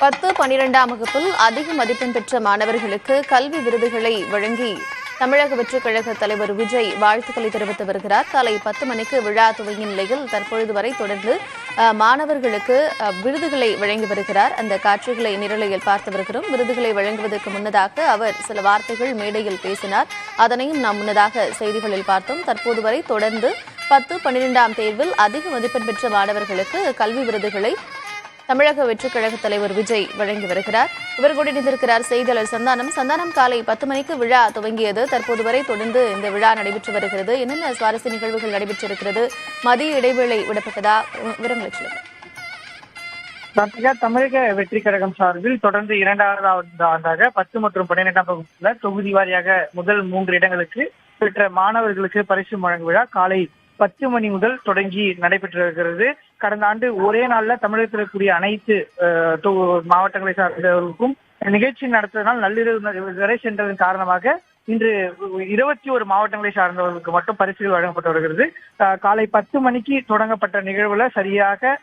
10, 12ஆம் வகுப்பில் அதிக மதிப்பெண் பெற்ற மாணவர்களுக்கு கல்வி விருதுகளை வழங்கி தமிழக வெற்றிக் கழக தலைவர் விஜய் வாழ்த்துக்களை தெரிவித்து வருகிறார். காலை 10 மணிக்கு விழா துவங்கிய நிலையில் தற்பொழுது வரை தொடர்ந்து மாணவர்களுக்கு விருதுகளை வழங்கி வருகிறார். அந்த காட்சிகளை நிரலையில் பார்த்து வருகிறோம். விருதுகளை வழங்குவதற்கு முன்னதாக அவர் சில வார்த்தைகள் மேடையில் பேசினார். அதனையும் நாம் முன்னதாக செய்திகளில் பார்த்தோம். தற்போது வரை தொடர்ந்து 10, 12ஆம் தேர்வில் அதிக மதிப்பெண் பெற்ற மாணவர்களுக்கு கல்வி விருதுகளை தமிழக வெற்றிக் கழக தலைவர் விஜய் வழங்கி வருகிறார். இவர்களுடன் இணைந்திருக்கிறார் செய்தியாளர் சந்தானம். காலை 10 மணிக்கு விழா துவங்கியது. தற்போது வரை தொடர்ந்து இந்த விழா நடைபெற்று வருகிறது. என்னென்ன சுவாரஸ்ய நிகழ்வுகள் நடைபெற்றிருக்கிறது? மதிய இடைவேளை விடப்பட்டதா? விவரங்களை சொல்லுங்கள். தமிழக வெற்றிக் கழகம் சார்பில் தொடர்ந்து 2வது ஆண்டாக 10 மற்றும் 12ஆம் வகுப்புல தொகுதி வாரியாக முதல் 3 இடங்களுக்கு பெற்ற மாணவர்களுக்கு பரிசு வழங்கும் விழா காலை 10 மணி முதல் தொடங்கி நடைபெற்று வருகிறது. கடந்த ஆண்டு ஒரே நாள்ல தமிழகத்தில் இருக்கக்கூடிய அனைத்து மாவட்டங்களை சார்ந்தவர்களுக்கும் நிகழ்ச்சி நடத்துவதனால் நள்ளிரவு வரை சென்றதன் காரணமாக இன்று 21 மாவட்டங்களை சார்ந்தவர்களுக்கு மட்டும் பரிசுகள் வழங்கப்பட்டு வருகிறது. காலை 10 மணிக்கு தொடங்கப்பட்ட நிகழ்வுல சரியாக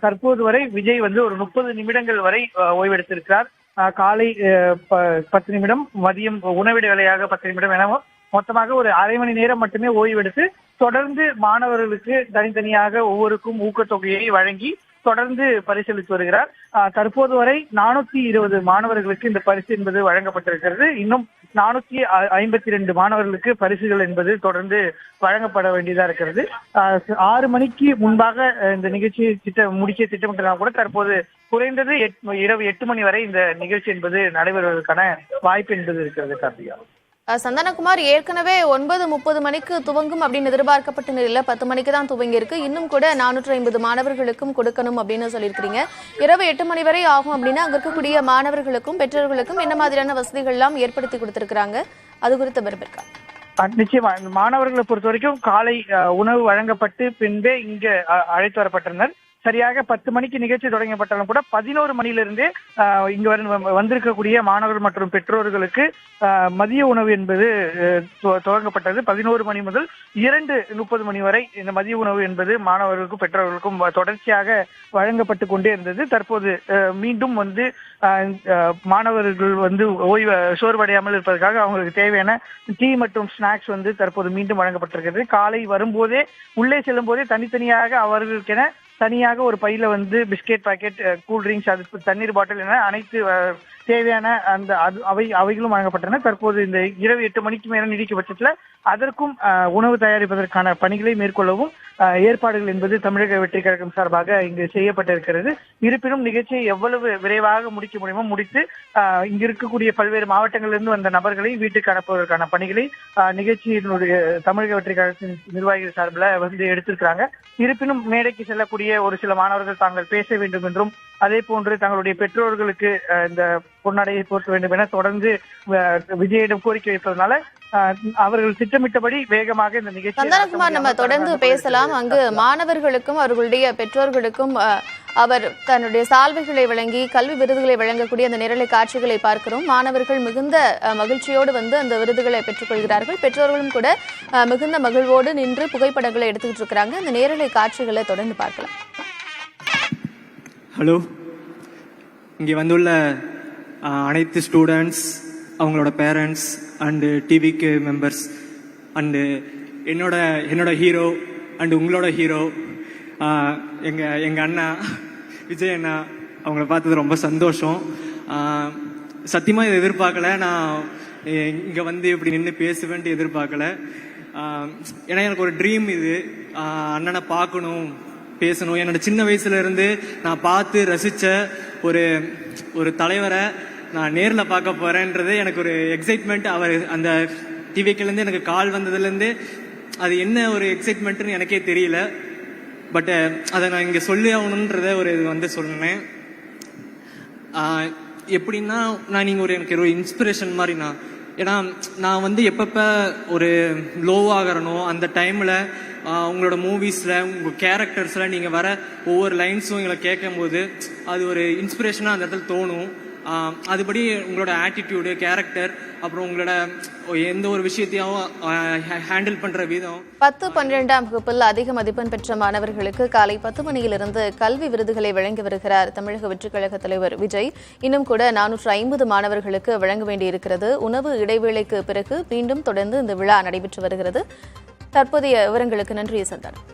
தற்போது வரை விஜய் ஒரு 30 நிமிடங்கள் வரை ஓய்வெடுத்திருக்கிறார். காலை 10 நிமிடம், மதியம் உணவிட வேலையாக 10 நிமிடம் என மொத்தமாக ஒரு அரை மணி நேரம் மட்டுமே ஓய்வெடுத்து தொடர்ந்து மாணவர்களுக்கு தனித்தனியாக ஒவ்வொருக்கும் ஊக்கத்தொகையை வழங்கி தொடர்ந்து பரிசீலித்து வருகிறார். தற்போது வரை 420 மாணவர்களுக்கு இந்த பரிசு என்பது வழங்கப்பட்டிருக்கிறது. இன்னும் 452 மாணவர்களுக்கு பரிசுகள் என்பது தொடர்ந்து வழங்கப்பட வேண்டியதா இருக்கிறது. 6 மணிக்கு முன்பாக இந்த நிகழ்ச்சியை முடிக்க திட்டமிட்டதாக கூட தற்போது குறைந்தது இரவு 8 மணி வரை இந்த நிகழ்ச்சி என்பது நடைபெறுவதற்கான வாய்ப்பு என்பது இருக்கிறது. கார்த்திகா, சந்தானகுமார், ஏற்கனவே 9:30 மணிக்கு துவங்கும் அப்படின்னு எதிர்பார்க்கப்பட்ட நிலையில 10 மணிக்கு தான் துவங்கி இருக்கு. இன்னும் கூட 450 மாணவர்களுக்கும் கொடுக்கணும் அப்படின்னு சொல்லியிருக்கிறீங்க. இரவு 8 மணி வரை ஆகும் அப்படின்னா அங்க இருக்கக்கூடிய மாணவர்களுக்கும் பெற்றோர்களுக்கும் என்ன மாதிரியான வசதிகள் எல்லாம் ஏற்படுத்தி கொடுத்திருக்கிறாங்க? அது குறித்த விரும்பிருக்கா? நிச்சயமா. மாணவர்களை பொறுத்த வரைக்கும் காலை உணவு வழங்கப்பட்டு பின்பே இங்க அழைத்து வரப்பட்டனர். சரியாக 10 மணிக்கு நிகழ்ச்சி தொடங்கப்பட்டாலும் கூட 11 மணியிலிருந்தே இங்க வந்திருக்கக்கூடிய மாணவர்கள் மற்றும் பெற்றோர்களுக்கு மதிய உணவு என்பது துவங்கப்பட்டது. 11 மணி முதல் 2:30 மணி வரை இந்த மதிய உணவு என்பது மாணவர்களுக்கும் பெற்றோர்களுக்கும் தொடர்ச்சியாக வழங்கப்பட்டு கொண்டே இருந்தது. தற்போது மீண்டும் மாணவர்கள் சோர்வடையாமல் இருப்பதற்காக அவங்களுக்கு தேவையான டீ மற்றும் ஸ்நாக்ஸ் தற்போது மீண்டும் வழங்கப்பட்டிருக்கிறது. காலை வரும்போதே உள்ளே செல்லும் போதே தனித்தனியாக அவர்களுக்கென தனியாக ஒரு பையில பிஸ்கெட் பாக்கெட், கூல்ட்ரிங்க்ஸ், அது தண்ணீர் பாட்டில் என அனைத்து தேவையான அவைகளும் வழங்கப்பட்டன. தற்போது இந்த இரவு 8 மணிக்கு மேல நீடிக்கும் பட்சத்துல அதற்கும் உணவு தயாரிப்பதற்கான பணிகளை மேற்கொள்ளவும் ஏற்பாடுகள் என்பது தமிழக வெற்றிக் கழகம் சார்பாக இங்கு செய்யப்பட்டிருக்கிறது. இருப்பினும் நிகழ்ச்சியை எவ்வளவு விரைவாக முடிக்க முடியுமோ முடித்து இங்கு இருக்கக்கூடிய பல்வேறு மாவட்டங்களிலிருந்து வந்த நபர்களை வீட்டுக்கு அனுப்புவதற்கான பணிகளை நிகழ்ச்சியினுடைய தமிழக வெற்றிக் கழகத்தின் நிர்வாகிகள் சார்பில் எடுத்திருக்கிறாங்க. இருப்பினும் மேடைக்கு செல்லக்கூடிய ஒரு சில மாணவர்கள் தாங்கள் பேச வேண்டும் என்றும் அதே போன்று தங்களுடைய பெற்றோர்களுக்கு இந்த பொன்னாடையை போர்த்த வேண்டும் என தொடர்ந்து விஜயிடம் கோரிக்கை வைப்பதனால அவர்கள் திட்டமிட்டபடி வேகமாக இந்த நிகழ்ச்சி. சந்தானகுமார், நம்ம தொடர்ந்து பேசலாம். அங்கு மாணவர்களுக்கும் அவர்களுடைய பெற்றோர்களுக்கும் அவர் தன்னுடைய சால்வைகளை வழங்கி கல்வி விருதுகளை வழங்கக்கூடிய அந்த நேரலை காட்சிகளை பார்க்கிறோம். மாணவர்கள் மிகுந்த மகிழ்ச்சியோடு அந்த விருதுகளை பெற்றுக்கொள்கிறார்கள். பெற்றோர்களும் கூட மிகுந்த மகிழ்வோடு நின்று புகைப்படங்களை எடுத்துக்கிட்டு இருக்கிறாங்க. அந்த நேரலை காட்சிகளை தொடர்ந்து பார்க்கலாம். ஹலோ, இங்கே வந்துள்ள அனைத்து ஸ்டூடெண்ட்ஸ், அவங்களோட பேரண்ட்ஸ் அண்டு டிவிக்கு மெம்பர்ஸ் அண்டு என்னோட ஹீரோ அண்டு உங்களோட ஹீரோ எங்கள் அண்ணா விஜய் அண்ணா, அவங்கள பார்த்தது ரொம்ப சந்தோஷம். சத்தியமாக இதை எதிர்பார்க்கல. நான் இங்கே இப்படி நின்று பேசுவேன்ட்டு எதிர்பார்க்கல. ஏன்னா எனக்கு ஒரு ட்ரீம் இது, அண்ணனை பார்க்கணும், பேசணும். என்னோட சின்ன வயசுல இருந்து நான் பார்த்து ரசிச்ச ஒரு தலைவரை நான் நேரில் பார்க்க போறேன்றது எனக்கு ஒரு எக்ஸைட்மெண்ட். அவர் அந்த டிவிக்கிலேருந்து எனக்கு கால் வந்ததுலேருந்து அது என்ன ஒரு எக்ஸைட்மெண்ட்னு எனக்கே தெரியல. பட் அதை நான் இங்கே சொல்லி ஆகணுன்றத இது சொன்னேன். எப்படின்னா நீங்கள் எனக்கு ஒரு இன்ஸ்பிரேஷன் மாதிரி. ஏன்னா நான் எப்பப்போ ஒரு லோவாகிறனோ அந்த டைமில் உங்களோட மூவிஸில் உங்கள் கேரக்டர்ஸில் நீங்கள் வர ஒவ்வொரு லைன்ஸும் எங்களை கேட்கும் போது அது ஒரு இன்ஸ்பிரேஷனாக அந்த இடத்துல தோணும். அதுபடி உங்களோட ஆட்டிடியூடு, கேரக்டர், அப்புறம் உங்களோட எந்த ஒரு விஷயத்தையும் ஹேண்டில் பண்ற விதம். 10, 12ஆம் வகுப்பில் அதிக மதிப்பெண் பெற்ற மாணவர்களுக்கு காலை 10 மணியிலிருந்து கல்வி விருதுகளை வழங்கி வருகிறார் தமிழக வெற்றிக் கழக தலைவர் விஜய். இன்னும் கூட 450 மாணவர்களுக்கு வழங்க வேண்டியிருக்கிறது. உணவு இடைவேளைக்கு பிறகு மீண்டும் தொடர்ந்து இந்த விழா நடைபெற்று வருகிறது. தற்போதைய விவரங்களுக்கு நன்றி சந்தானம்.